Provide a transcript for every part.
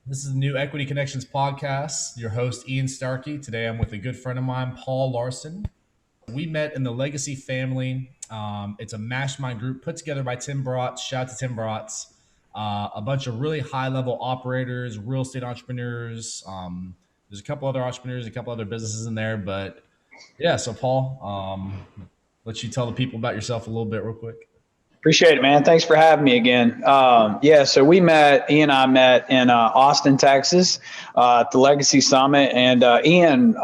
This is the new Equity Connections podcast. Your host, Ian Starkey. Today I'm with a good friend of mine, Paul Larson. We met in the Legacy family. It's a mastermind group put together by Tim Bratz. Shout out to Tim Bratz. A bunch of really high level operators, real estate entrepreneurs. There's a couple other entrepreneurs, a couple other businesses in there. But yeah, so Paul, let you tell the people about yourself a little bit real quick. Appreciate it, man. Thanks for having me again. So Ian and I met in Austin, Texas, at the Legacy Summit. And Ian,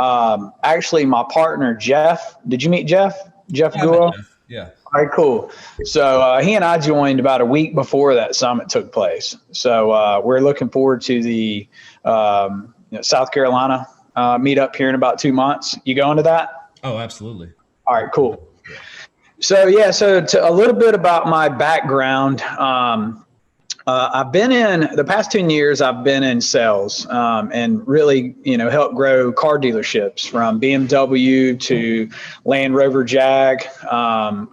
actually, my partner, Jeff, did you meet Jeff? Jeff Yeah, I met Guro? Jeff. Yeah. All right, cool. So he and I joined about a week before that summit took place. So we're looking forward to the South Carolina meetup here in about 2 months. You going to that? Oh, absolutely. All right, cool. Yeah. So to a little bit about my background. I've been in the past 10 years. I've been in sales and really, helped grow car dealerships from BMW to Land Rover Jag,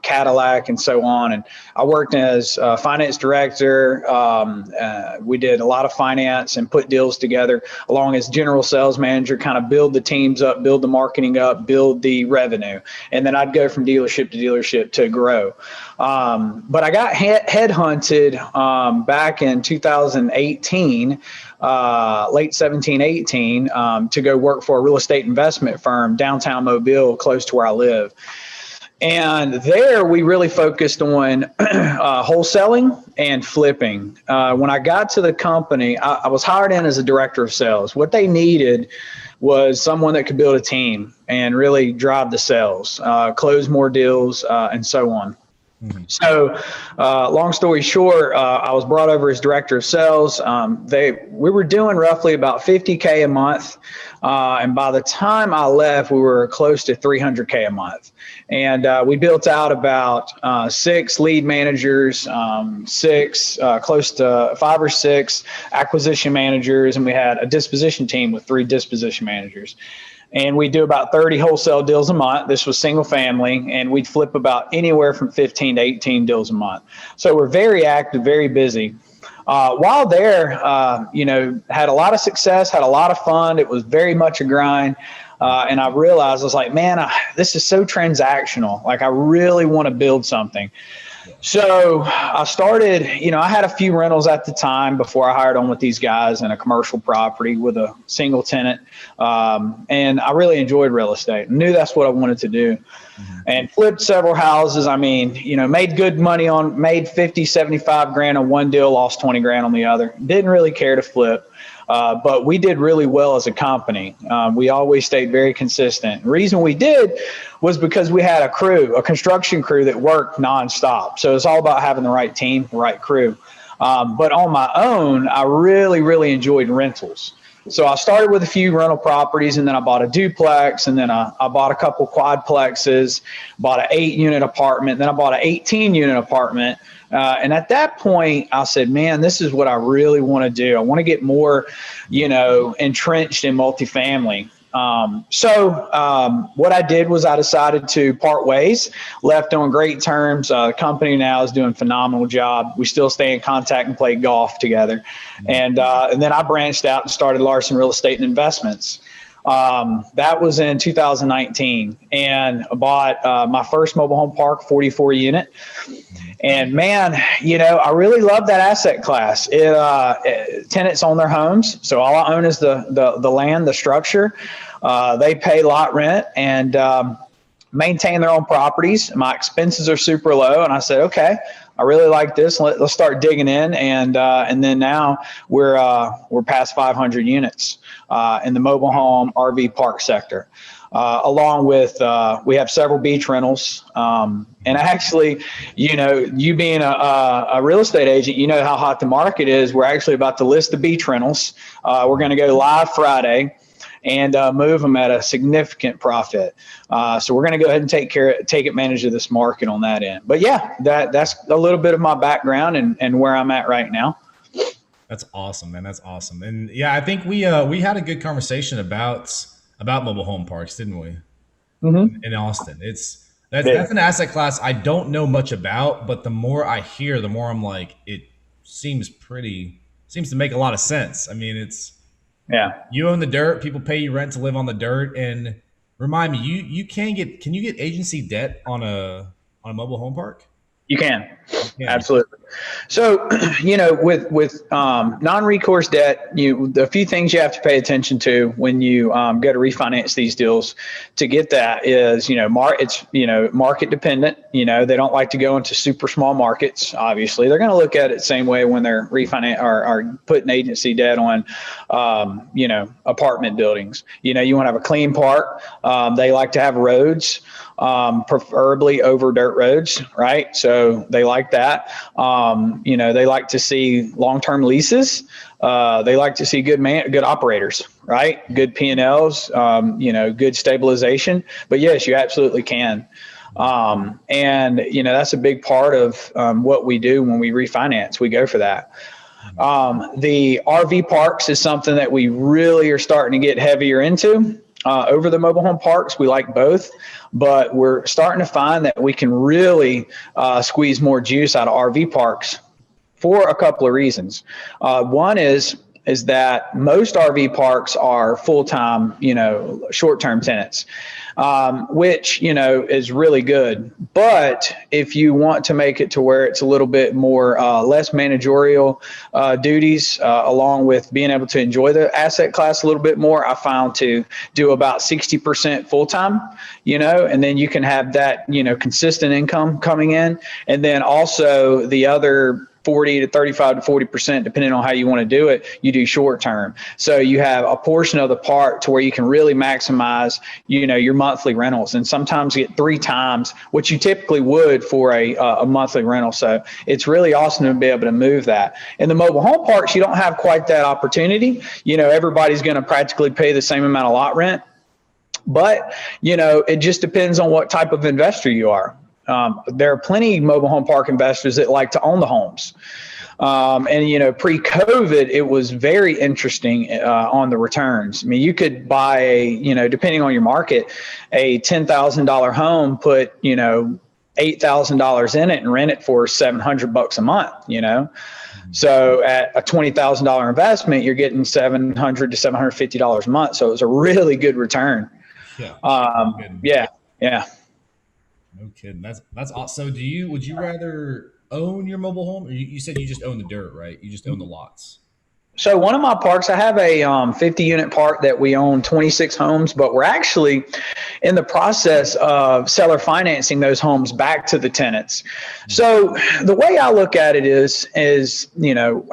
Cadillac, and so on. And I worked as a finance director. We did a lot of finance and put deals together, along as general sales manager, kind of build the teams up, build the marketing up, build the revenue. And then I'd go from dealership to dealership to grow. But I got headhunted back in 2018, late 17, 18, to go work for a real estate investment firm downtown Mobile, close to where I live. And there we really focused on wholesaling and flipping. When I got to the company, I was hired in as a director of sales. What they needed was someone that could build a team and really drive the sales, close more deals, and so on. So, long story short, I was brought over as director of sales. We were doing roughly about 50K a month, and by the time I left, we were close to 300K a month. And we built out about 6 lead managers, close to 5 or 6 acquisition managers, and we had a disposition team with 3 disposition managers. And we do about 30 wholesale deals a month. This was single family, and we'd flip about anywhere from 15 to 18 deals a month. So we're very active, very busy. While there, had a lot of success, had a lot of fun. It was very much a grind. And I realized, I was like, man, this is so transactional. Like, I really want to build something. So I started, I had a few rentals at the time before I hired on with these guys in a commercial property with a single tenant. And I really enjoyed real estate. Knew that's what I wanted to do. And flipped several houses. I mean, made good money made 50, 75 grand on one deal, lost 20 grand on the other. Didn't really care to flip. But we did really well as a company. We always stayed very consistent. The reason we did was because we had a construction crew that worked nonstop. So it's all about having the right team, the right crew. But on my own, I really, really enjoyed rentals. So I started with a few rental properties, and then I bought a duplex, and then I bought a couple quadplexes, bought an 8-unit apartment, then I bought an 18-unit apartment. And at that point, I said, man, this is what I really want to do. I want to get more, entrenched in multifamily. What I did was I decided to part ways, left on great terms. The company now is doing a phenomenal job. We still stay in contact and play golf together. And then I branched out and started Larson Real Estate and Investments. That was in 2019, and I bought my first mobile home park, 44 unit. And man, I really love that asset class. Tenants own their homes, so all I own is the land, the structure. They pay lot rent and maintain their own properties. My expenses are super low, and I said, okay, I really like this. Let's start digging in, and then now we're past 500 units in the mobile home RV park sector. Along with, we have several beach rentals. And actually, you being a real estate agent, you know how hot the market is. We're actually about to list the beach rentals. We're going to go live Friday and move them at a significant profit. So we're going to go ahead and take advantage of this market on that end. But yeah, that's a little bit of my background and where I'm at right now. That's awesome, man. That's awesome. And yeah, I think we had a good conversation about mobile home parks, didn't we? In Austin. That's an asset class I don't know much about, but the more I hear, the more I'm like, it seems pretty seems to make a lot of sense. I mean, it's Yeah. you own the dirt, people pay you rent to live on the dirt, and remind me, can you get agency debt on a mobile home park? You can. You can. Absolutely. So, with non-recourse debt, a few things you have to pay attention to when you go to refinance these deals. To get that is, it's market dependent. They don't like to go into super small markets. Obviously, they're going to look at it the same way when they're refinance or putting agency debt on, apartment buildings. You want to have a clean park. They like to have roads. Preferably over dirt roads, right? So they like that. They like to see long-term leases. They like to see good operators, right? Good P&Ls, good stabilization. But yes, you absolutely can. And that's a big part of what we do when we refinance. We go for that. The RV parks is something that we really are starting to get heavier into. Over the mobile home parks, we like both, but we're starting to find that we can really squeeze more juice out of RV parks for a couple of reasons. One is that most RV parks are full-time, short-term tenants, which, is really good. But if you want to make it to where it's a little bit more, less managerial duties, along with being able to enjoy the asset class a little bit more, I found to do about 60% full-time, and then you can have that, consistent income coming in. And then also the other 40 to 35 to 40%, depending on how you want to do it, you do short term. So you have a portion of the park to where you can really maximize, your monthly rentals, and sometimes get 3 times what you typically would for a monthly rental. So it's really awesome to be able to move that. In the mobile home parks, you don't have quite that opportunity. Everybody's going to practically pay the same amount of lot rent, but it just depends on what type of investor you are. There are plenty of mobile home park investors that like to own the homes. And pre-COVID, it was very interesting on the returns. I mean, you could buy depending on your market, a $10,000 home, put, $8,000 in it and rent it for $700 a month, So at a $20,000 investment, you're getting $700 to $750 a month. So it was a really good return. Yeah. Yeah. No kidding. That's awesome. So would you rather own your mobile home, or you said you just own the dirt, right? You just own the lots. So one of my parks, I have a 50 unit park that we own 26 homes, but we're actually in the process of seller financing those homes back to the tenants. So the way I look at it is,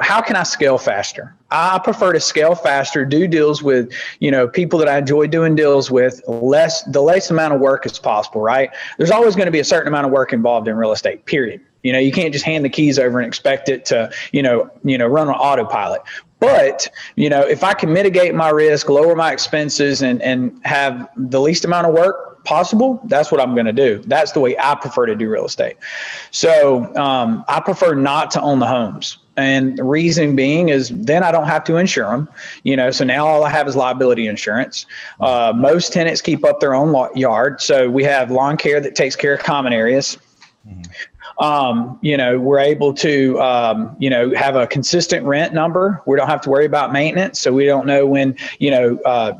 how can I scale faster? I prefer to scale faster, do deals with, people that I enjoy doing deals with, the less amount of work as possible, right? There's always going to be a certain amount of work involved in real estate, period. You can't just hand the keys over and expect it to, run on autopilot. But, if I can mitigate my risk, lower my expenses, and have the least amount of work possible, that's what I'm going to do. That's the way I prefer to do real estate. So I prefer not to own the homes. And the reason being is then I don't have to insure them, so now all I have is liability insurance. Most tenants keep up their own yard. So we have lawn care that takes care of common areas. We're able to, have a consistent rent number. We don't have to worry about maintenance. So we don't know when, Joe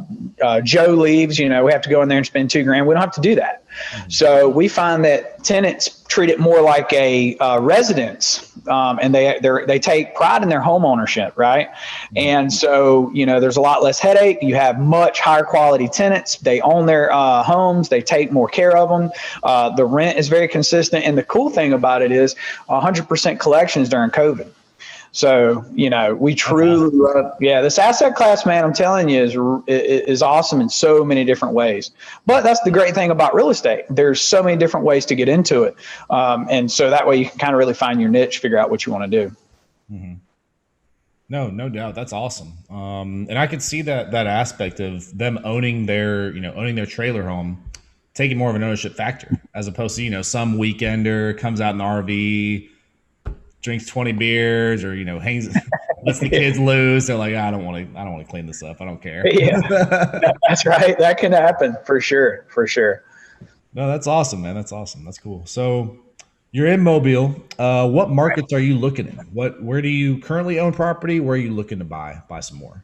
leaves, we have to go in there and spend $2,000. We don't have to do that. So we find that tenants treat it more like a residence, and they take pride in their home ownership, right? And so there's a lot less headache. You have much higher quality tenants. They own their homes. They take more care of them. The rent is very consistent, and the cool thing about it is 100% collections during COVID. So, we truly love, this asset class, man, I'm telling you, is awesome in so many different ways. But that's the great thing about real estate. There's so many different ways to get into it. And so that way you can kind of really find your niche, figure out what you want to do. Mm-hmm. No doubt. That's awesome. And I could see that aspect of them owning their trailer home, taking more of an ownership factor, as opposed to, some weekender comes out in the RV, drinks 20 beers, or hangs, lets the kids loose. They're like, I don't want to clean this up. I don't care. Yeah, that's right. That can happen for sure. No, that's awesome, man. That's awesome. That's cool. So You're in Mobile. What markets are you looking in? Where do you currently own property? Where are you looking to buy some more?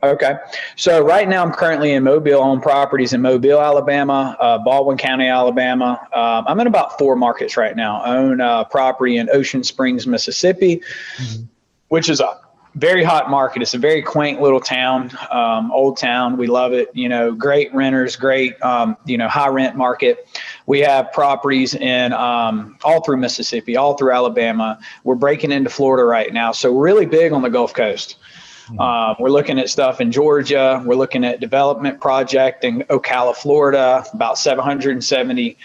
Okay. So right now I'm currently in Mobile, own properties in Mobile, Alabama, Baldwin County, Alabama. I'm in about 4 markets right now. I own property in Ocean Springs, Mississippi, Mhm. which is a very hot market. It's a very quaint little town, old town. We love it. Great renters, great, high rent market. We have properties in all through Mississippi, all through Alabama. We're breaking into Florida right now. So we're really big on the Gulf Coast. Mhm. We're looking at stuff in Georgia. We're looking at development project in Ocala, Florida, about 770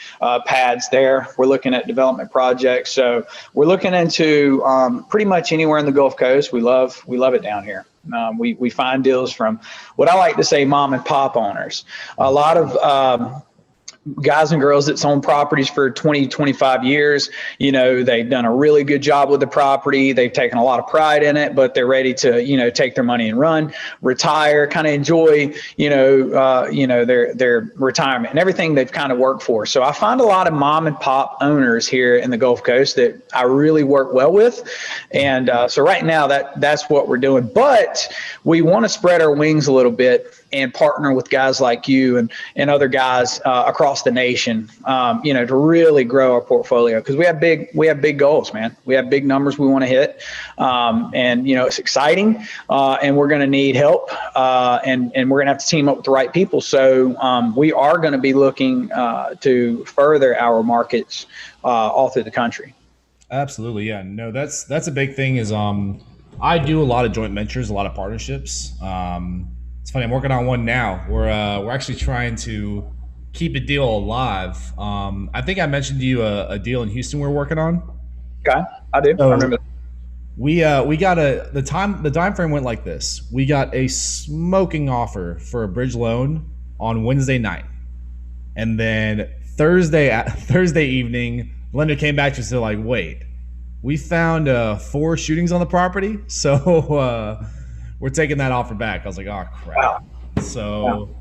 pads there. We're looking at development projects. So we're looking into pretty much anywhere in the Gulf Coast. We love it down here. We find deals from what I like to say mom and pop owners. A lot of guys and girls that's owned properties for 20, 25 years. They've done a really good job with the property. They've taken a lot of pride in it, but they're ready to, take their money and run, retire, kind of enjoy, their retirement and everything they've kind of worked for. So I find a lot of mom and pop owners here in the Gulf Coast that I really work well with. And so right now that's what we're doing, but we want to spread our wings a little bit and partner with guys like you and other guys across the nation, to really grow our portfolio, because we have big goals, man. We have big numbers we want to hit, and it's exciting, and we're going to need help, and we're going to have to team up with the right people. So we are going to be looking to further our markets all through the country. Absolutely, yeah. No, that's a big thing. Is I do a lot of joint ventures, a lot of partnerships. It's funny. I'm working on one now. We're actually trying to keep a deal alive. I think I mentioned to you a deal in Houston we're working on. Okay, I do. I So remember. we got the time frame went like this. We got a smoking offer for a bridge loan on Wednesday night, and then Thursday evening, lender came back to us. They're like, wait, we found 4 shootings on the property, so we're taking that offer back. I was like, oh crap. Wow. Yeah. So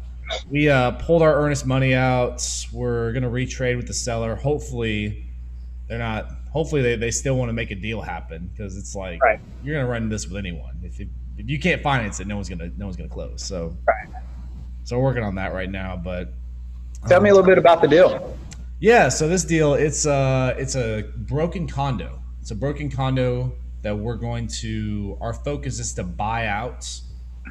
we pulled our earnest money out. We're gonna retrade with the seller. Hopefully they're not. Hopefully they still want to make a deal happen, because it's like Right. you're gonna run into this with anyone. If you can't finance it, no one's gonna close. So Right. we're working on that right now. But Tell me a little bit about the deal. yeah, so this deal, it's a broken condo. It's a broken condo that we're going to. Our focus is to buy out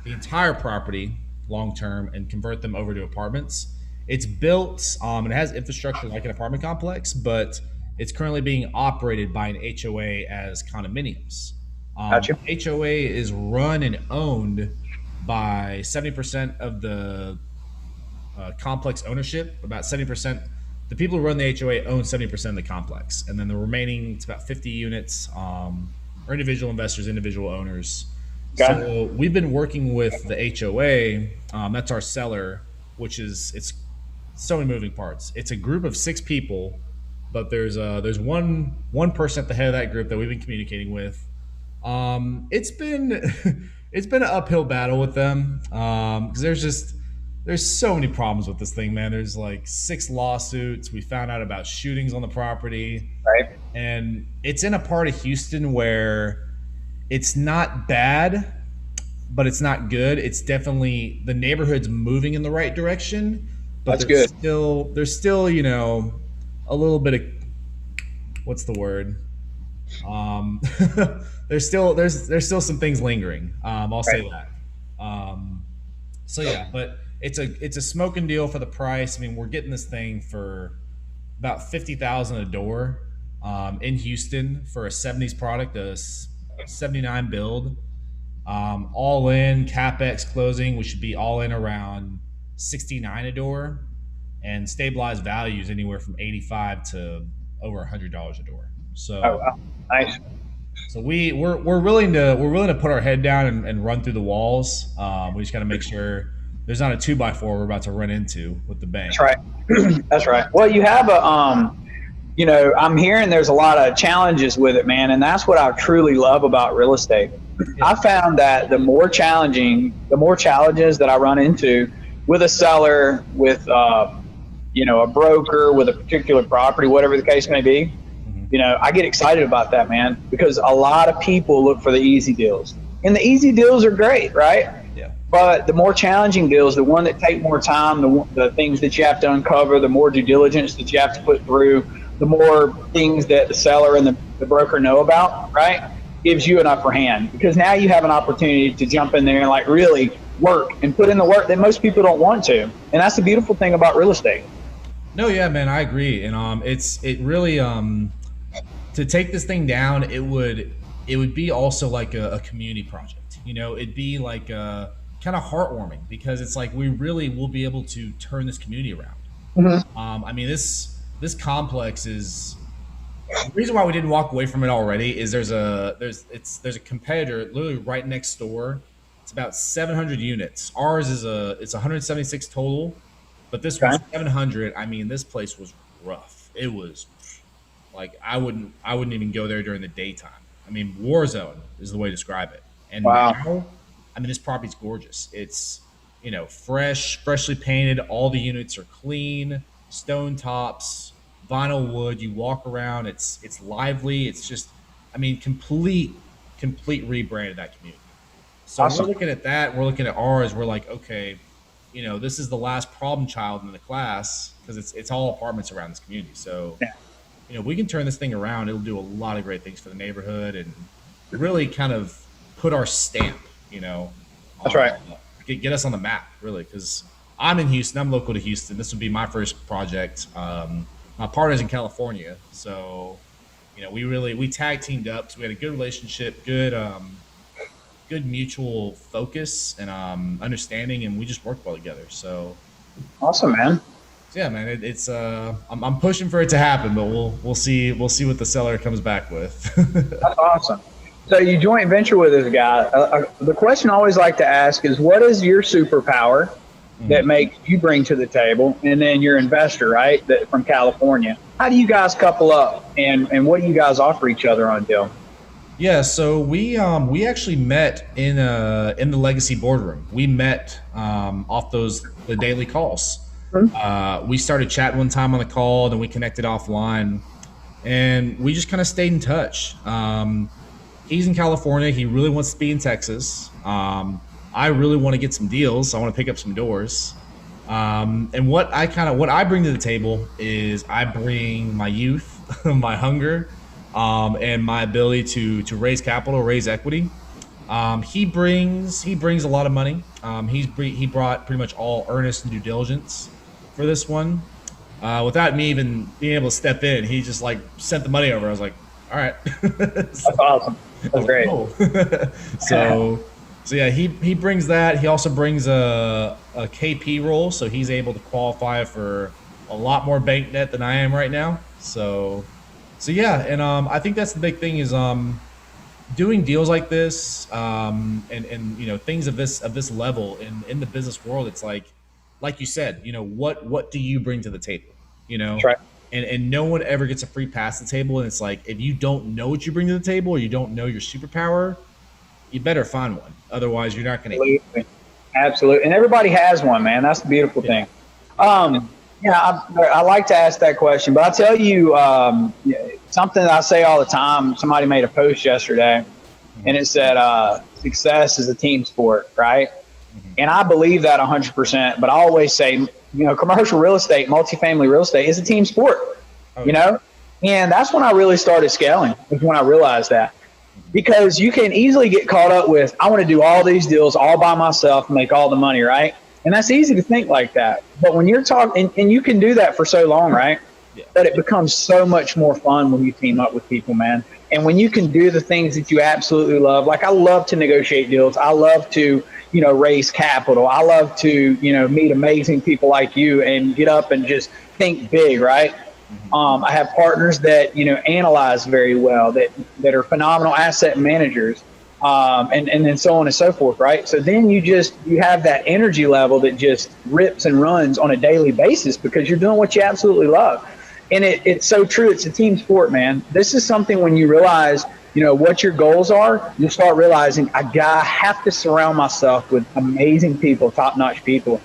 the entire property long term and convert them over to apartments. It's built, it has infrastructure like an apartment complex, but it's currently being operated by an HOA as condominiums. Gotcha. HOA is run and owned by 70% of the complex ownership. About 70%, the people who run the HOA own 70% of the complex, and then the remaining, it's about 50 units, are individual investors, individual owners. Got it. So we've been working with the HOA. That's our seller, which is it's so many moving parts. It's a group of 6 people, but there's one person at the head of that group that we've been communicating with. It's been it's been an uphill battle with them, because there's so many problems with this thing, man. There's like 6 lawsuits. We found out about shootings on the property, Right. and it's in a part of Houston where it's not bad, but it's not good. It's definitely, the neighborhood's moving in the right direction, but That's good. there's still a little bit of, what's the word? Um, there's still some things lingering. I'll Right. say that. So yeah, but it's a smoking deal for the price. I mean, we're getting this thing for about 50,000 a door, in Houston for a '70s product, a '79 build. All in capex closing, we should be all in around 69 a door, and stabilized values anywhere from 85 to over $100 a door. Oh, So wow. Nice. we're willing to put our head down and run through the walls. We just got to make sure there's not a 2x4 we're about to run into with the bank. That's right. That's right. Well, you have I'm hearing there's a lot of challenges with it, man. And that's what I truly love about real estate. I found that the more challenges that I run into with a seller, with, a broker, with a particular property, whatever the case may be, I get excited about that, man, because a lot of people look for the easy deals, and the easy deals are great, right? Yeah. But the more challenging deals, the one that take more time, the things that you have to uncover, the more due diligence that you have to put through, the more things that the seller and the broker know about, right? Gives you an upper hand, because now you have an opportunity to jump in there and like really work and put in the work that most people don't want to. And that's the beautiful thing about real estate. No, yeah, man, I agree. And it really to take this thing down, it would be also like a community project. It'd be like kind of heartwarming, because it's like we really will be able to turn this community around. Mm-hmm. I mean, this complex is the reason why we didn't walk away from it already. Is there's a competitor literally right next door. It's about 700 units. Ours it's 176 total, but this Okay. one's 700. I mean, this place was rough. It was like I wouldn't even go there during the daytime. I mean, war zone is the way to describe it. And Wow. now, I mean, this property's gorgeous. It's freshly painted. All the units are clean, stone tops, vinyl wood. You walk around, it's lively. It's just, I mean, complete rebrand of that community. So we're Awesome. looking at that. We're looking at ours. We're like, okay, this is the last problem child in the class, because it's all apartments around this community. So Yeah, we can turn this thing around. It'll do a lot of great things for the neighborhood and really kind of put our stamp, that's on right. get us on the map, really. Because I'm in Houston. I'm local to Houston. This would be my first project. My partner's in California, so we tag teamed up. So we had a good relationship, good mutual focus and understanding, and we just worked well together. Awesome, man. Yeah, man, it's I'm pushing for it to happen, but we'll see what the seller comes back with. That's awesome. So you joint venture with this guy. The question I always like to ask is, what is your superpower that makes you bring to the table? And then your investor, right, that from California. How do you guys couple up, and what do you guys offer each other on a deal? Yeah, so we actually met in the Legacy boardroom. We met off the daily calls. We started chatting one time on the call, then we connected offline, and we just kind of stayed in touch. He's in California. He really wants to be in Texas. I really want to get some deals. I want to pick up some doors. And what I bring to the table is I bring my youth, my hunger, and my ability to raise capital, raise equity. He brings a lot of money. He brought pretty much all earnest and due diligence for this one. Without me even being able to step in, he just like sent the money over. I was like, all right. That's awesome. That's great. Oh. So yeah, he brings that. He also brings a KP role, so he's able to qualify for a lot more bank debt than I am right now. So yeah, and I think that's the big thing is doing deals like this, and things of this level in the business world. It's like you said, what do you bring to the table? That's right. And no one ever gets a free pass at the table. And it's like, if you don't know what you bring to the table, or you don't know your superpower, you better find one. Otherwise, you're not going to eat. Absolutely. And everybody has one, man. That's the beautiful thing. I like to ask that question, but I'll tell you something that I say all the time. Somebody made a post yesterday, and it said, success is a team sport, right? And I believe that 100%, but I always say, commercial real estate, multifamily real estate is a team sport, and that's when I really started scaling, is when I realized that. Because you can easily get caught up with, I want to do all these deals all by myself and make all the money, right? And that's easy to think like that. But when you're talking, and you can do that for so long, right? Yeah. But it becomes so much more fun when you team up with people, man. And when you can do the things that you absolutely love, like I love to negotiate deals. I love to, raise capital. I love to, meet amazing people like you and get up and just think big, right? I have partners that, analyze very well, that are phenomenal asset managers, and then so on and so forth, right? So then you have that energy level that just rips and runs on a daily basis because you're doing what you absolutely love. And it's so true. It's a team sport, man. This is something when you realize, what your goals are, you start realizing I have to surround myself with amazing people, top-notch people.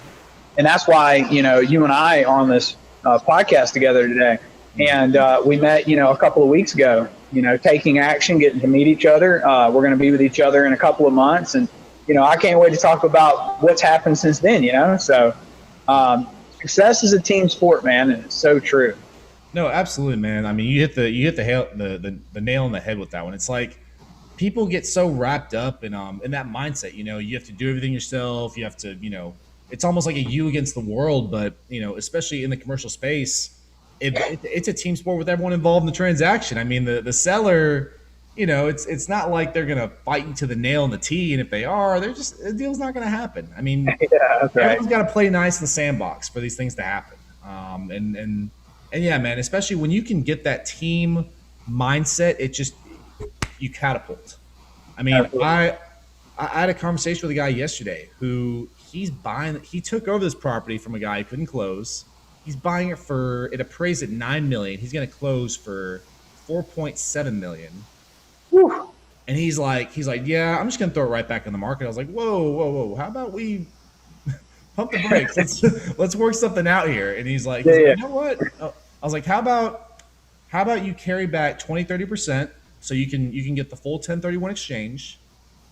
And that's why, you and I are on this podcast together today. And we met, a couple of weeks ago, taking action, getting to meet each other. We're going to be with each other in a couple of months. And, I can't wait to talk about what's happened since then, So success is a team sport, man. And it's so true. No, absolutely, man. I mean, you hit the nail on the head with that one. It's like people get so wrapped up in that mindset. You have to do everything yourself. You have to, it's almost like a you against the world. But especially in the commercial space, it's a team sport with everyone involved in the transaction. I mean, the seller, it's not like they're gonna fight you to the nail and the tee, and if they are, the deal's not gonna happen. I mean, everyone's got to play nice in the sandbox for these things to happen. And yeah, man, especially when you can get that team mindset, you catapult. I mean, I had a conversation with a guy yesterday who he took over this property from a guy who couldn't close. He's buying it appraised at $9 million. He's going to close for $4.7 million. Whew. And he's like, yeah, I'm just going to throw it right back in the market. I was like, whoa. How about we pump the brakes? Let's work something out here. And he's like, you know what? I was like, how about you carry back 20-30% so you can get the full 1031 exchange,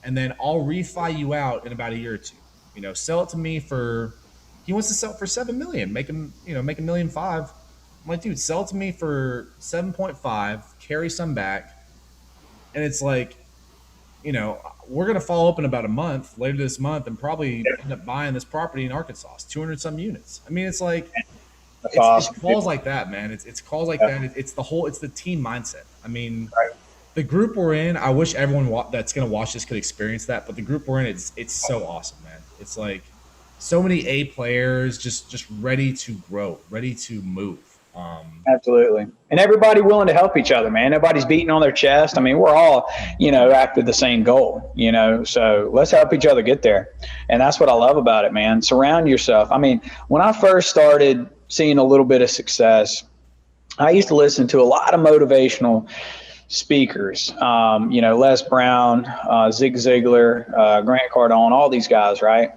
and then I'll refi you out in about a year or two. Sell it to me for. He wants to sell it for $7 million, make him $1.5 million. I'm like, dude, sell it to me for 7.5, carry some back, and it's like, we're gonna follow up in about a month later this month, and probably end up buying this property in Arkansas, 200 some units. I mean, it's like. Awesome. It's calls like that, man. It's calls like that. It's the team mindset. I mean, the group we're in, I wish everyone that's going to watch this could experience that, but the group we're in, it's so awesome, man. It's like so many A players just ready to grow, ready to move. Absolutely. And everybody willing to help each other, man. Nobody's beating on their chest. I mean, we're all, after the same goal, so let's help each other get there. And that's what I love about it, man. Surround yourself. I mean, when I first started seeing a little bit of success, I used to listen to a lot of motivational speakers, Les Brown, Zig Ziglar, Grant Cardone, all these guys, right?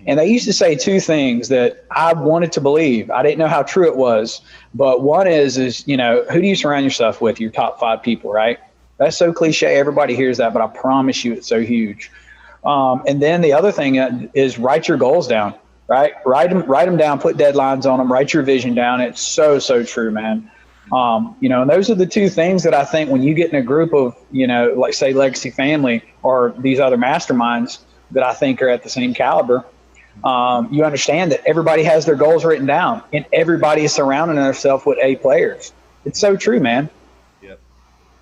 And they used to say two things that I wanted to believe. I didn't know how true it was, but one is who do you surround yourself with? Your top 5 people, right? That's so cliche. Everybody hears that, but I promise you it's so huge. And then the other thing is write your goals down, right? Write them down, put deadlines on them, write your vision down. It's so true, man. And those are the two things that I think when you get in a group of, like say Legacy Family or these other masterminds that I think are at the same caliber, you understand that everybody has their goals written down and everybody is surrounding themselves with A players. It's so true, man. Yep.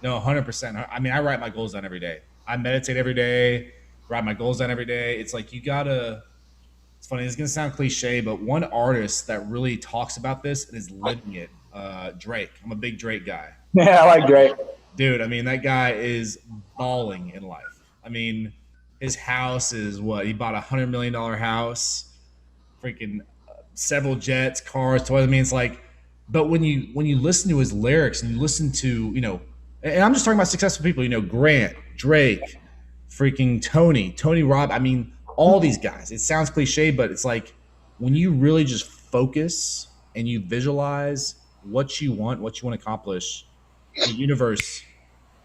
No, 100%. I mean, I write my goals down every day. I meditate every day, write my goals down every day. It's like it's funny, it's going to sound cliche, but one artist that really talks about this and is living it, Drake. I'm a big Drake guy. Yeah, I like Drake. Dude, I mean, that guy is balling in life. I mean, his house is what? He bought $100 million house, freaking several jets, cars, toys. I mean, it's like, but when you listen to his lyrics and you listen to, and I'm just talking about successful people, Grant, Drake, freaking Tony Robb. I mean, all these guys. It sounds cliche, but it's like when you really just focus and you visualize what you want to accomplish, the universe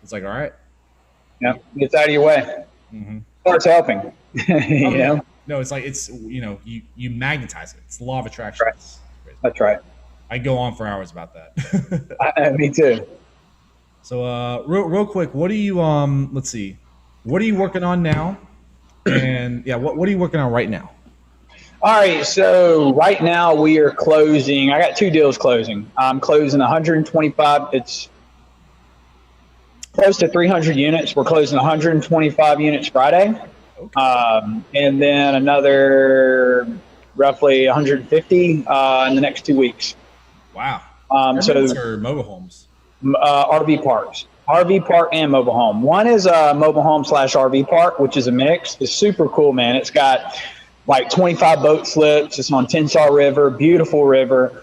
is like, all right. Yeah, gets out of your way. Mm-hmm. Starts helping. No, it's like you magnetize it. It's the law of attraction. That's right. I go on for hours about that. Me too. So real quick, what are you let's see. What are you working on now? And yeah, what are you working on right now? All right, so right now we are closing. I got 2 deals closing. I'm closing 125. It's close to 300 units. We're closing 125 units Friday. Okay. And then another roughly 150 in the next 2 weeks. Wow. So mobile homes? RV parks. RV park and mobile home. One is a mobile home / RV park, which is a mix. It's super cool, man. It's got like 25 boat slips. It's on Tensar River, beautiful river.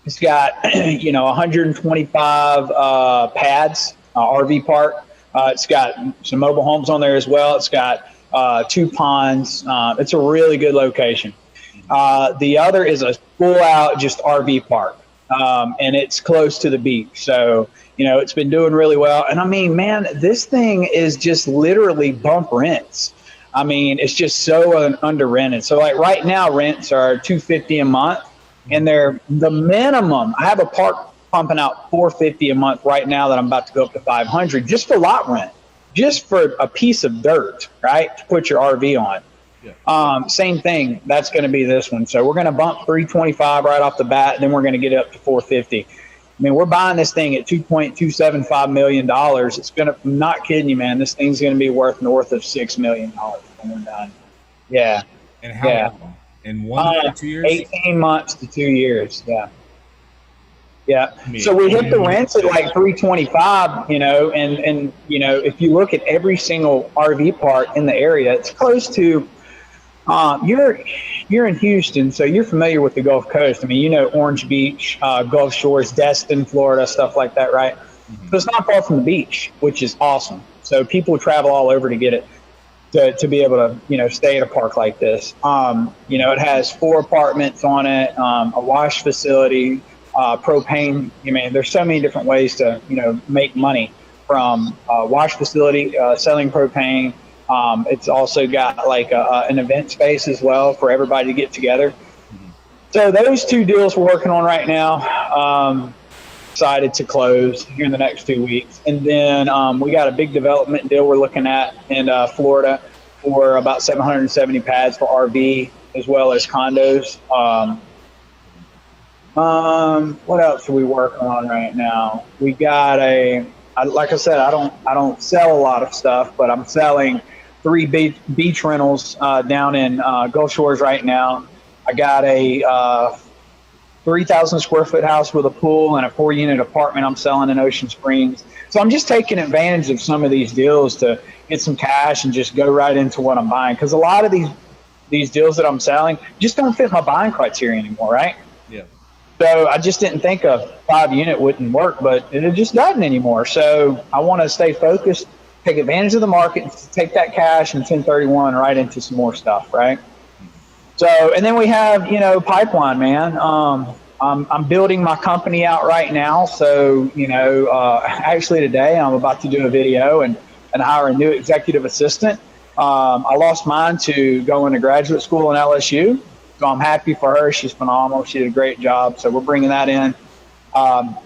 It's got 125 pads, RV park. It's got some mobile homes on there as well. It's got 2 ponds. It's a really good location. The other is a full out just RV park. and it's close to the beach. So, it's been doing really well. And I mean, man, this thing is just literally bump rents. I mean, it's just so under rented. So like right now, rents are $250 a month, and they're the minimum. I have a park pumping out $450 a month right now that I'm about to go up to $500 just for lot rent, just for a piece of dirt, right, to put your RV on. Yeah. Same thing. That's going to be this one. So we're going to bump $325 right off the bat, and then we're going to get it up to $450. I mean, we're buying this thing at $2.275 million. It's going to, I'm not kidding you, man. This thing's going to be worth north of $6 million when we're done. Yeah. And how long? In 1 year, 2 years? 18 months to 2 years. Yeah. Yeah. So we hit the rents at like $325, and if you look at every single RV park in the area, it's close to, you're in Houston, so you're familiar with the Gulf Coast. I mean, Orange Beach, Gulf Shores, Destin, Florida, stuff like that, right? Mm-hmm. So it's not far from the beach, which is awesome. So people travel all over to get it, to be able to, stay at a park like this. It has 4 apartments on it, a wash facility, propane. I mean, there's so many different ways to, make money from wash facility, selling propane. It's also got like an event space as well for everybody to get together. Mm-hmm. So those 2 deals we're working on right now. Excited to close here in the next 2 weeks. And then we got a big development deal we're looking at in Florida for about 770 pads for RV as well as condos. What else are we working on right now? We got like I said, I don't sell a lot of stuff, but I'm selling 3 beach rentals down in Gulf Shores right now. I got a 3,000 square foot house with a pool and a 4-unit apartment I'm selling in Ocean Springs. So I'm just taking advantage of some of these deals to get some cash and just go right into what I'm buying. Because a lot of these deals that I'm selling just don't fit my buying criteria anymore, right? Yeah. So I just didn't think a 5-unit wouldn't work, but it just doesn't anymore. So I want to stay focused, take advantage of the market, take that cash and 1031 right into some more stuff, right? So, and then we have, pipeline, man. I'm building my company out right now. So, actually today I'm about to do a video and hire a new executive assistant. I lost mine to go into graduate school in LSU. So I'm happy for her. She's phenomenal. She did a great job. So we're bringing that in.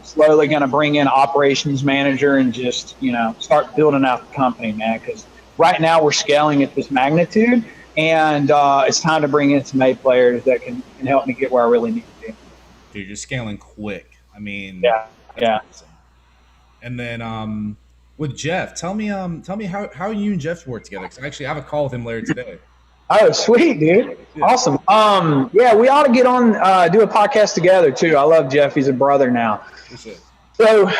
Slowly going to bring in an operations manager and just, start building out the company, man. Because right now we're scaling at this magnitude. And it's time to bring in some A players that can help me get where I really need to be. Dude, you're scaling quick. I mean, yeah. Awesome. And then with Jeff, tell me how you and Jeff work together. Because actually, I have a call with him later today. Oh, sweet, dude! Yeah. Awesome. We ought to get on do a podcast together too. I love Jeff. He's a brother now. So,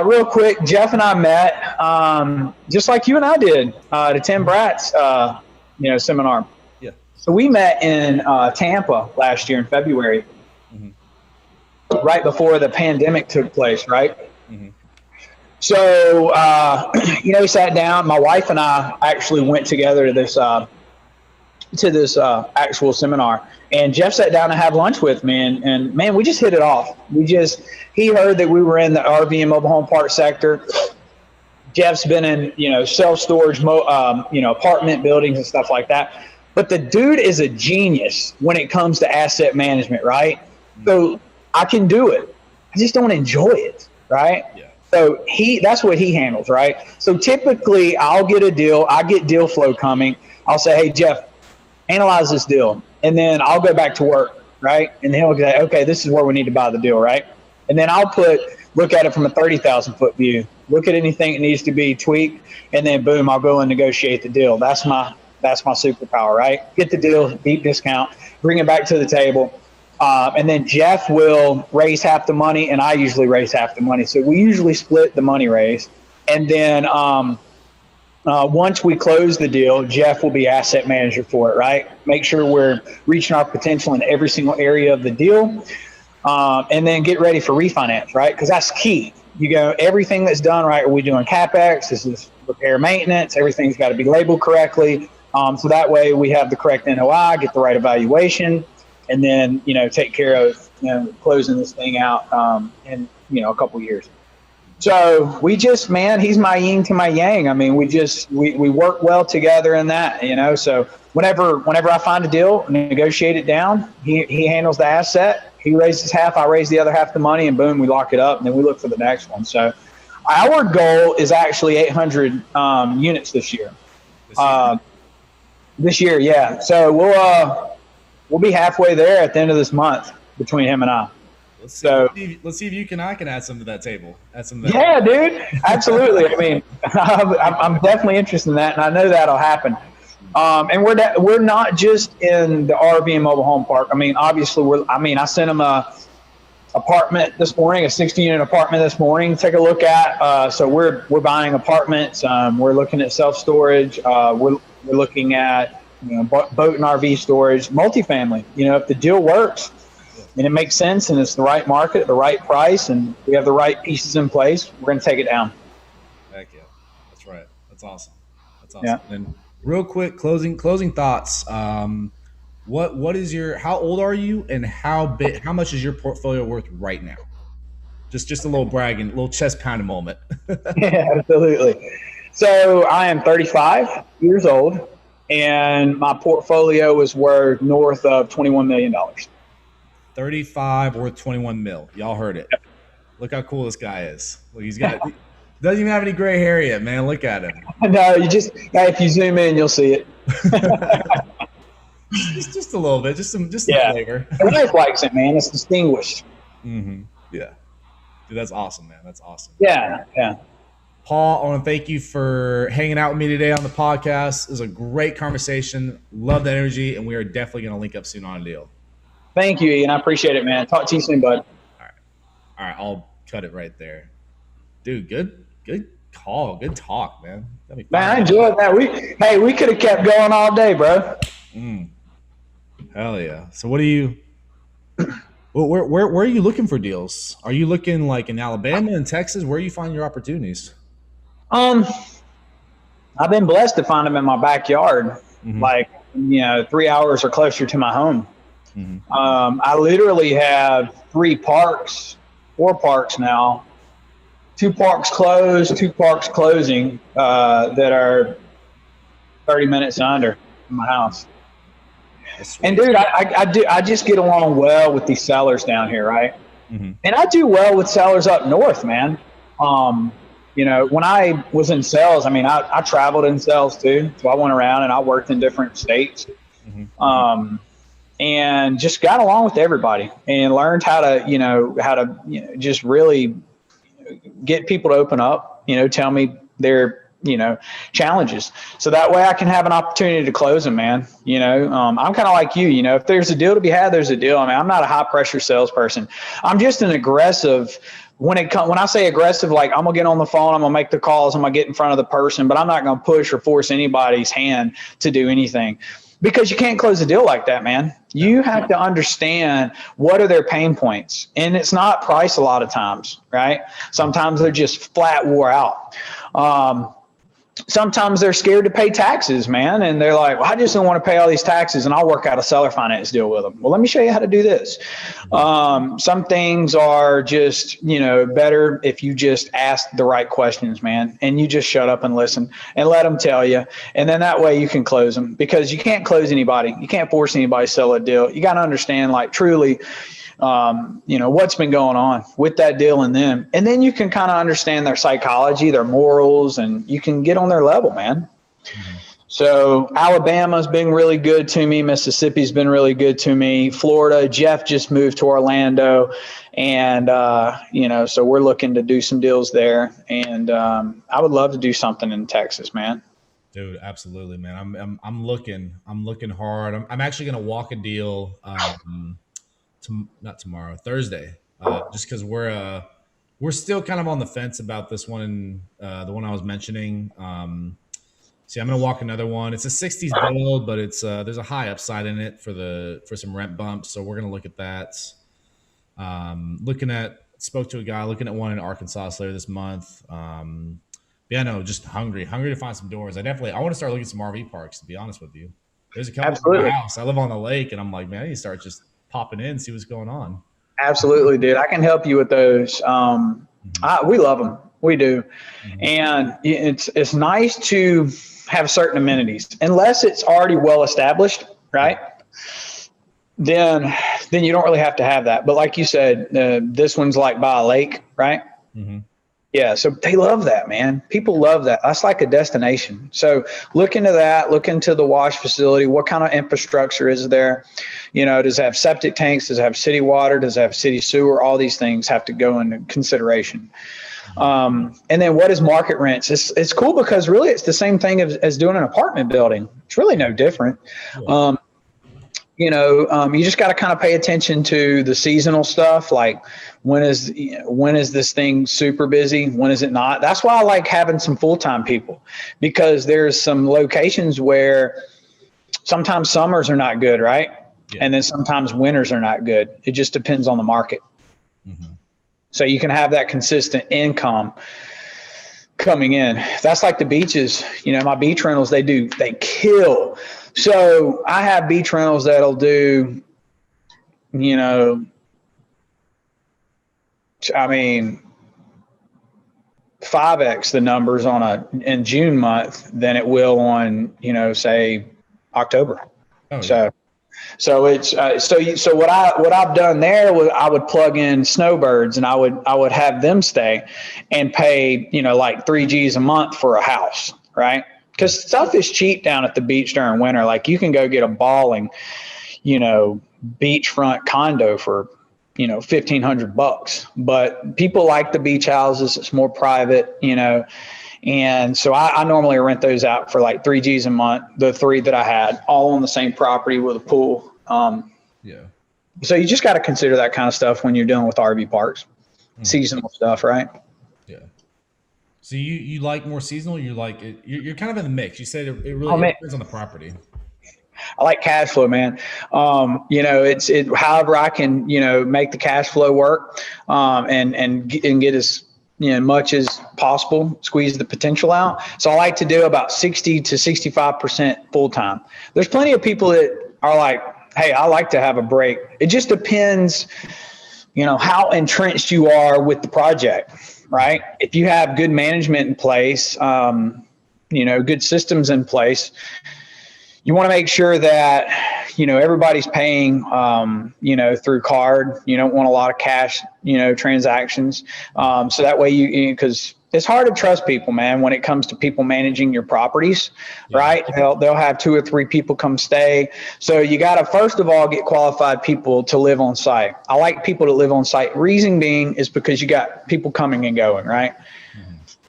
real quick, Jeff and I met just like you and I did at Tim Bratt's seminar. Yeah. So we met in Tampa last year in February, mm-hmm. right before the pandemic took place, right? Mm-hmm. So, we sat down. My wife and I actually went together to this actual seminar, and Jeff sat down and had lunch with me, and man, we just hit it off. He heard that we were in the RV and mobile home park sector. Jeff's been in, self-storage, apartment buildings and stuff like that. But the dude is a genius when it comes to asset management, right? So I can do it. I just don't enjoy it, right? Yeah. So that's what he handles, right? So typically I'll get a deal. I get deal flow coming. I'll say, hey, Jeff, analyze this deal. And then I'll go back to work, right? And then he'll say, okay, this is where we need to buy the deal, right? And then I'll look at it from a 30,000 foot view, look at anything that needs to be tweaked, and then boom, I'll go and negotiate the deal. That's my superpower, right? Get the deal, deep discount, bring it back to the table. And then Jeff will raise half the money, and I usually raise half the money. So we usually split the money raise. And then once we close the deal, Jeff will be asset manager for it, right? Make sure we're reaching our potential in every single area of the deal. And then get ready for refinance, right? Because that's key. Everything that's done, right? Are we doing CapEx? This is repair maintenance. Everything's got to be labeled correctly. So that way we have the correct NOI, get the right evaluation, and then, take care of closing this thing out in a couple years. So we just, man, he's my yin to my yang. I mean, we work well together in that, So whenever I find a deal, negotiate it down, he handles the asset. He raises half, I raise the other half the money, and boom, we lock it up, and then we look for the next one. So our goal is actually 800 units this year. This year, yeah. So we'll be halfway there at the end of this month between him and I. Let's see if you and I can add some to that table. Yeah, dude, absolutely. I mean, I'm definitely interested in that, and I know that'll happen. And we're not just in the RV and mobile home park. I mean, obviously, I sent him a apartment this morning, a 60-unit apartment this morning. Take a look at. So we're buying apartments. We're looking at self-storage. We're looking at boat and RV storage, multifamily. If the deal works and it makes sense and it's the right market, the right price, and we have the right pieces in place, we're going to take it down. Heck yeah, that's right. That's awesome. Yeah. And real quick, closing thoughts. What is how old are you, and how much is your portfolio worth right now? Just a little bragging, a little chest pounding moment. Yeah, absolutely. So I am 35 years old, and my portfolio is worth north of $21 million. 35 worth 21 mil. Y'all heard it. Look how cool this guy is. Look, doesn't even have any gray hair yet, man. Look at him. No, if you zoom in, you'll see it. just a little bit, just some flavor. The wife likes it, man. It's distinguished. Mm-hmm. Yeah, dude, that's awesome, man. That's awesome. Yeah. Paul, I want to thank you for hanging out with me today on the podcast. It was a great conversation. Love the energy, and we are definitely going to link up soon on a deal. Thank you, Ian. I appreciate it, man. Talk to you soon, bud. All right. I'll cut it right there. Dude, good call. Good talk, man. Man, I enjoyed that. We could have kept going all day, bro. Hell yeah. So what do you where are you looking for deals? Are you looking like in Alabama and Texas? Where are you finding your opportunities? I've been blessed to find them in my backyard, like 3 hours or closer to my home. I literally have 4 parks now, 2 parks closed, 2 parks closing, that are 30 minutes under my house. And dude, I just get along well with these sellers down here, right? And I do well with sellers up north, man. When I was in sales, I mean, I traveled in sales too. So I went around and I worked in different states. And just got along with everybody and learned how to just really get people to open up, tell me their, challenges. So that way I can have an opportunity to close them, man. I'm kind of like you, if there's a deal to be had, there's a deal. I mean, I'm not a high pressure salesperson. I'm just an aggressive. When I say aggressive, like I'm gonna get on the phone, I'm gonna make the calls, I'm gonna get in front of the person, but I'm not gonna push or force anybody's hand to do anything. Because you can't close a deal like that, man. You have to understand what are their pain points. And it's not price a lot of times, right? Sometimes they're just flat wore out. Sometimes they're scared to pay taxes, man. And they're like, well, I just don't want to pay all these taxes and I'll work out a seller finance deal with them. Well, let me show you how to do this. Some things are just, better if you just ask the right questions, man, and you just shut up and listen and let them tell you. And then that way you can close them, because you can't close anybody. You can't force anybody to sell a deal. You got to understand, like, truly, what's been going on with that deal and them. And then you can kind of understand their psychology, their morals, and you can get on their level, man. So Alabama's been really good to me. Mississippi's been really good to me. Florida, Jeff just moved to Orlando, and so we're looking to do some deals there. And I would love to do something in Texas, man. Dude, absolutely, man. I'm looking hard. I'm actually gonna walk a deal. Not tomorrow, Thursday, just because we're still kind of on the fence about this one, the one I was mentioning. See, I'm gonna walk another one. It's a 60s build, but it's there's a high upside in it for some rent bumps, so we're gonna look at that. Spoke to a guy looking at one in Arkansas later this month. Just hungry to find some doors. I want to start looking at some RV parks, to be honest with you. There's a couple in my house. I live on the lake, and I'm like, man, I need to start just popping in, see what's going on. Absolutely, dude. I can help you with those. Mm-hmm. We love them. We do. Mm-hmm. And it's nice to have certain amenities, unless it's already well established, Yeah. right? Then you don't really have to have that. But like you said, this one's like by a lake, right? Mm-hmm. Yeah, so they love that, man. People love that. That's like a destination. So look into that. Look into the wash facility. What kind of infrastructure is there? Does it have septic tanks? Does it have city water? Does it have city sewer? All these things have to go into consideration. And then what is market rents? It's cool because really it's the same thing as doing an apartment building. It's really no different. Yeah. You just got to kind of pay attention to the seasonal stuff. Like when is this thing super busy? When is it not? That's why I like having some full-time people, because there's some locations where sometimes summers are not good, right? Yeah. And then sometimes winters are not good. It just depends on the market. Mm-hmm. So you can have that consistent income coming in. That's like the beaches. My beach rentals, they kill. So I have beach rentals that'll do, 5x the numbers in June month than it will on, say October. Oh, yeah. So it's so what I've done there was I would plug in snowbirds, and I would have them stay and pay like $3,000 a month for a house, right? Because stuff is cheap down at the beach during winter. Like you can go get a balling, beachfront condo for $1,500, but people like the beach houses. It's more private, and so I normally rent those out for like $3,000 a month, the three that I had, all on the same property with a pool. Yeah. So you just got to consider that kind of stuff when you're dealing with RV parks, seasonal stuff, right? Yeah. So you like more seasonal? You like it? You're kind of in the mix. You said it really depends on the property. I like cash flow, man. It's however I can, make the cash flow work, and get as much as possible, squeeze the potential out. So I like to do about 60 to 65% full time. There's plenty of people that are like, hey, I like to have a break. It just depends, how entrenched you are with the project, right? If you have good management in place, good systems in place, you want to make sure that, everybody's paying, through card. You don't want a lot of cash, transactions. So that way because it's hard to trust people, man, when it comes to people managing your properties, right? They'll have 2 or 3 people come stay. So you got to, first of all, get qualified people to live on site. I like people to live on site. Reason being is because you got people coming and going, right?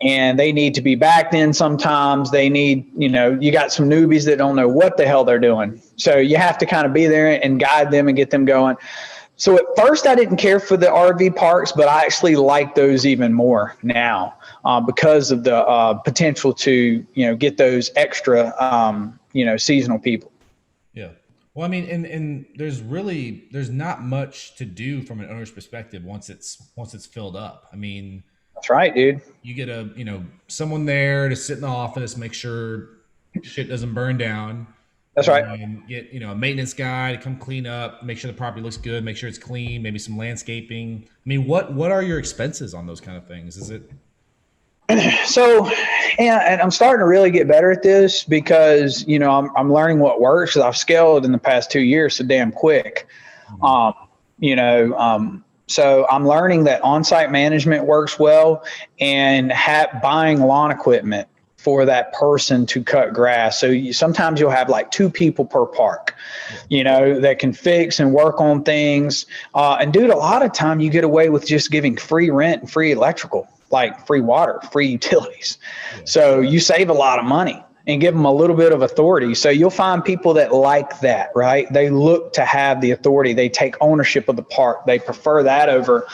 And they need to be backed in sometimes. They need, you got some newbies that don't know what the hell they're doing. So you have to kind of be there and guide them and get them going. So at first I didn't care for the RV parks, but I actually like those even more now because of the potential to, get those extra, seasonal people. Yeah. Well, I mean, and there's not much to do from an owner's perspective once it's filled up. I mean, that's right, dude. You get someone there to sit in the office, make sure shit doesn't burn down. That's right. And get, a maintenance guy to come clean up, make sure the property looks good, make sure it's clean, maybe some landscaping. I mean, what are your expenses on those kind of things? Is it? So, and I'm starting to really get better at this because, I'm learning what works. I've scaled in the past 2 years so damn quick. So I'm learning that on-site management works well, and buying lawn equipment for that person to cut grass. So sometimes you'll have like 2 people per park, that can fix and work on things. And dude, a lot of time you get away with just giving free rent and free electrical, like free water, free utilities. Yeah. So you save a lot of money and give them a little bit of authority. So you'll find people that like that, right? They look to have the authority. They take ownership of the park. They prefer that over,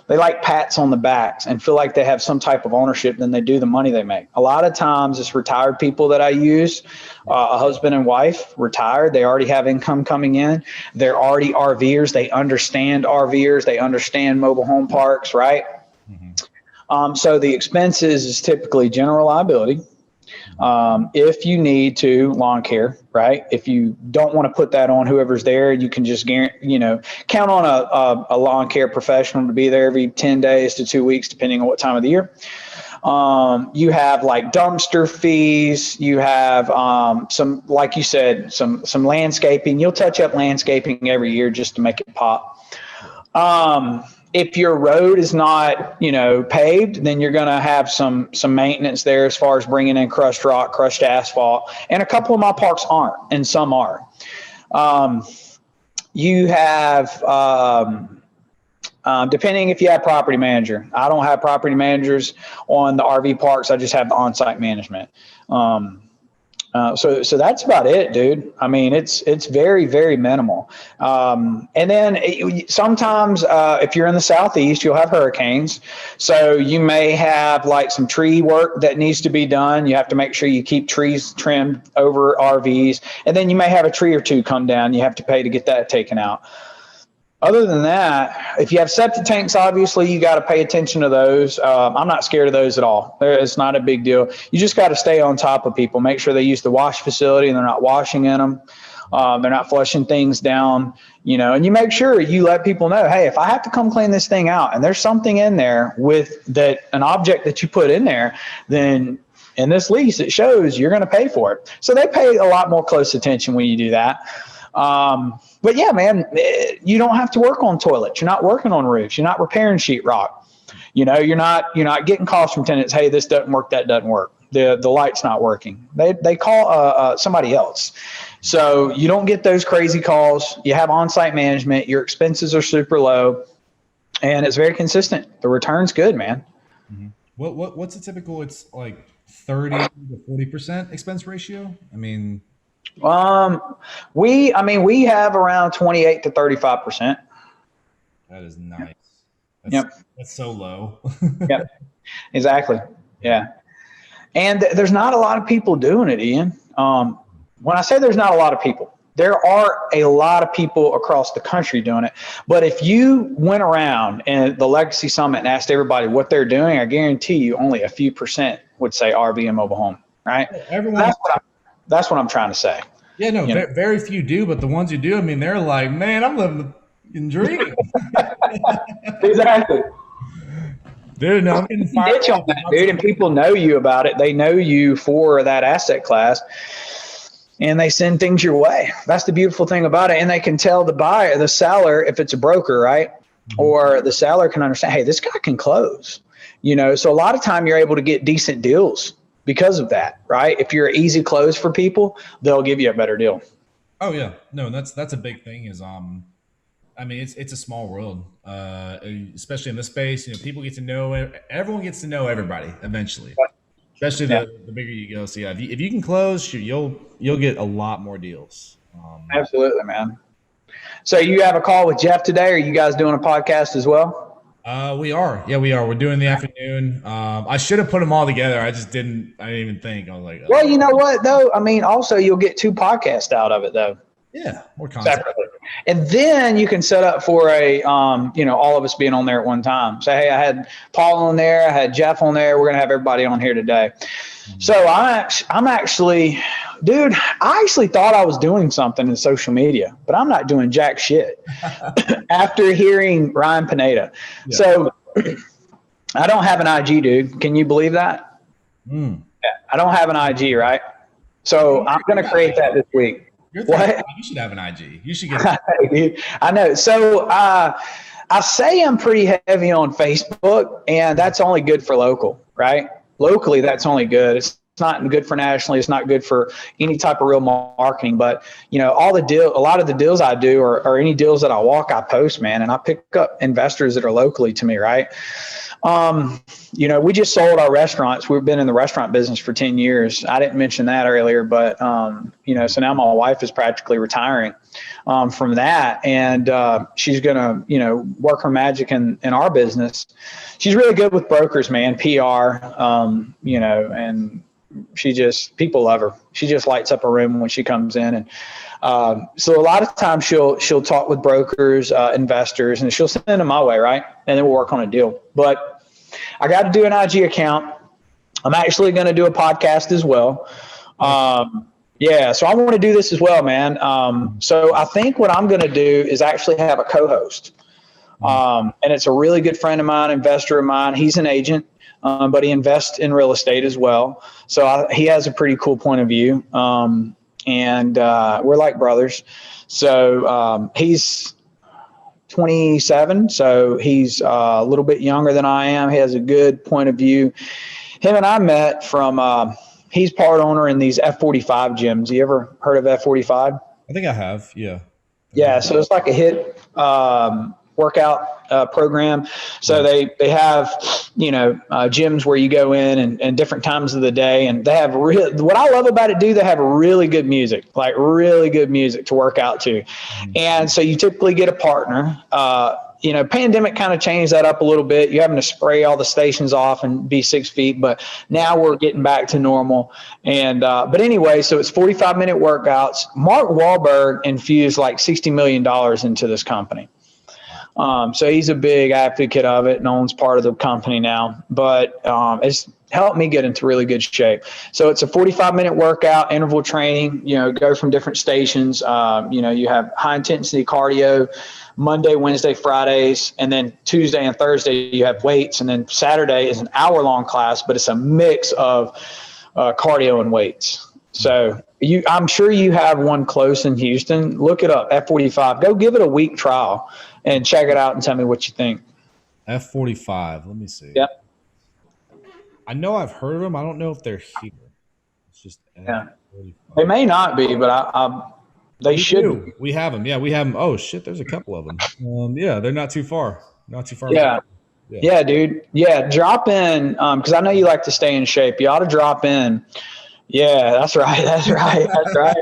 they like pats on the backs and feel like they have some type of ownership than they do the money they make. A lot of times it's retired people that I use, a husband and wife, retired. They already have income coming in. They're already RVers. They understand RVers. They understand mobile home parks, right? So the expenses is typically general liability, If you need to lawn care, right? If you don't want to put that on whoever's there, you can just count on a lawn care professional to be there every 10 days to 2 weeks, depending on what time of the year. You have like dumpster fees. You have some, like you said, some landscaping. You'll touch up landscaping every year just to make it pop. If your road is not, paved, then you're going to have some maintenance there as far as bringing in crushed rock, crushed asphalt. And a couple of my parks aren't, and some are. You have, depending if you have property manager. I don't have property managers on the RV parks. I just have the on-site management. So that's about it, dude. I mean, it's very, very minimal. And then sometimes if you're in the Southeast, you'll have hurricanes. So you may have like some tree work that needs to be done. You have to make sure you keep trees trimmed over RVs. And then you may have a tree or two come down. You have to pay to get that taken out. Other than that, if you have septic tanks, obviously you got to pay attention to those. I'm not scared of those at all. It's not a big deal. You just got to stay on top of people. Make sure they use the wash facility and they're not washing in them. They're not flushing things down, and you make sure you let people know, hey, if I have to come clean this thing out and there's something in there with that, an object that you put in there, then in this lease, it shows you're going to pay for it. So they pay a lot more close attention when you do that. But yeah, man, you don't have to work on toilets. You're not working on roofs. You're not repairing sheetrock. You're not getting calls from tenants. Hey, this doesn't work. That doesn't work. The light's not working. They call somebody else. So you don't get those crazy calls. You have on-site management. Your expenses are super low, and it's very consistent. The return's good, man. Mm-hmm. What's a typical? It's like 30 to 40% expense ratio. I mean. We have around 28 to 35%. That is nice. That's so low. Yep, exactly. Yeah. And there's not a lot of people doing it, Ian. When I say there's not a lot of people, there are a lot of people across the country doing it. But if you went around and the Legacy Summit and asked everybody what they're doing, I guarantee you only a few percent would say RV and mobile home, right? That's what I'm trying to say. Yeah, no, very few do, but the ones who do, I mean, they're like, man, I'm living the dream. Exactly. Dude, no, I'm getting fired on that, dude, and people know you about it. They know you for that asset class, and they send things your way. That's the beautiful thing about it. And they can tell the seller, if it's a broker, right? Mm-hmm. Or the seller can understand, hey, this guy can close. So a lot of time you're able to get decent deals because of that, right? If you're an easy close for people, they'll give you a better deal. Oh yeah, no, that's a big thing. Is it's a small world, especially in this space. People get to know everyone gets to know everybody eventually, especially the bigger you go. So yeah, if you can close, you'll get a lot more deals. Absolutely, man. So you have a call with Jeff today? Are you guys doing a podcast as well? We are. Yeah, we are. We're doing the afternoon. I should have put them all together. I didn't even think. I was like, well, you know what though? I mean, also you'll get 2 podcasts out of it though. Yeah, more content. Separately. And then you can set up for a, all of us being on there at one time. Say, hey, I had Paul on there. I had Jeff on there. We're going to have everybody on here today. Mm-hmm. So I'm actually, dude, I actually thought I was doing something in social media, but I'm not doing jack shit after hearing Ryan Pineda. Yeah. So I don't have an IG, dude. Can you believe that? Yeah, I don't have an IG, right? So I'm going to create that this week. What? You should have an IG. You should get it. I know. So I say I'm pretty heavy on Facebook, and that's only good for local, right? Locally, that's only good. It's not good for nationally. It's not good for any type of real marketing. But a lot of the deals I do or any deals that I walk, I post, man, and I pick up investors that are locally to me, right? We just sold our restaurants. We've been in the restaurant business for 10 years. I didn't mention that earlier, but, so now my wife is practically retiring, from that. And, she's going to, work her magic in our business. She's really good with brokers, man, PR, and people love her. She just lights up a room when she comes in. And, so a lot of times she'll talk with brokers, investors, and she'll send them my way. Right. And then we'll work on a deal. But I got to do an IG account. I'm actually going to do a podcast as well. Yeah, so I want to do this as well, man. So I think what I'm going to do is actually have a co-host. And it's a really good friend of mine, investor of mine. He's an agent, but he invests in real estate as well. So he has a pretty cool point of view. And we're like brothers. So he's 27, so he's a little bit younger than I am. He has a good point of view. Him and I met from, he's part owner in these F45 gyms. You ever heard of F45? I think I have. Yeah. Yeah. So it's like a hit workout program. So they have, gyms where you go in and different times of the day, and they have what I love about it, dude, they have really good music, like really good music to work out to. And so you typically get a partner. Pandemic kind of changed that up a little bit. You're having to spray all the stations off and be 6 feet, but now we're getting back to normal. And, but anyway, so it's 45-minute workouts. Mark Wahlberg infused like $60 million into this company. So he's a big advocate of it and owns part of the company now, but it's helped me get into really good shape. So it's a 45-minute workout, interval training, go from different stations. You have high intensity cardio Monday, Wednesday, Fridays, and then Tuesday and Thursday you have weights. And then Saturday is an hour-long class, but it's a mix of cardio and weights. So I'm sure you have one close in Houston. Look it up, F45. Go give it a week trial and check it out and tell me what you think. F45. Let me see. Yep. I know I've heard of them. I don't know if they're here. It's just F45. They may not be, but they should be. We have them. Yeah, we have them. Oh shit, there's a couple of them. Yeah, they're not too far. Not too far. Yeah, dude. Yeah, drop in because I know you like to stay in shape. You ought to drop in. Yeah, that's right. That's right. That's right.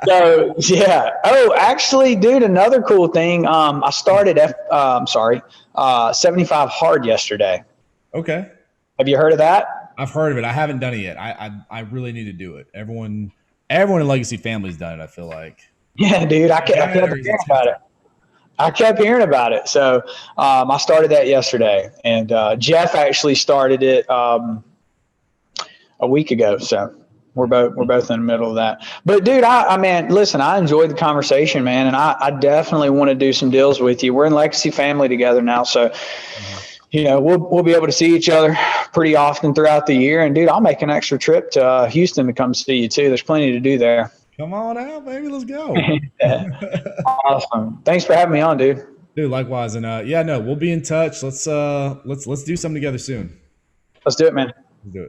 So, yeah. Oh, actually, dude, another cool thing. I started 75 hard yesterday. Okay. Have you heard of that? I've heard of it. I haven't done it yet. I really need to do it. Everyone in Legacy family's done it, I feel like. Yeah, dude. I kept hearing about it. I kept hearing about it. So I started that yesterday. And Jeff actually started it a week ago. So we're both in the middle of that. But dude, listen, I enjoyed the conversation, man, and I definitely want to do some deals with you. We're in Legacy family together now, so we'll be able to see each other pretty often throughout the year. And dude, I'll make an extra trip to Houston to come see you too. There's plenty to do there. Come on out, baby. Let's go. Awesome. Thanks for having me on, dude. Dude, likewise. And we'll be in touch. Let's do something together soon. Let's do it, man. Let's do it.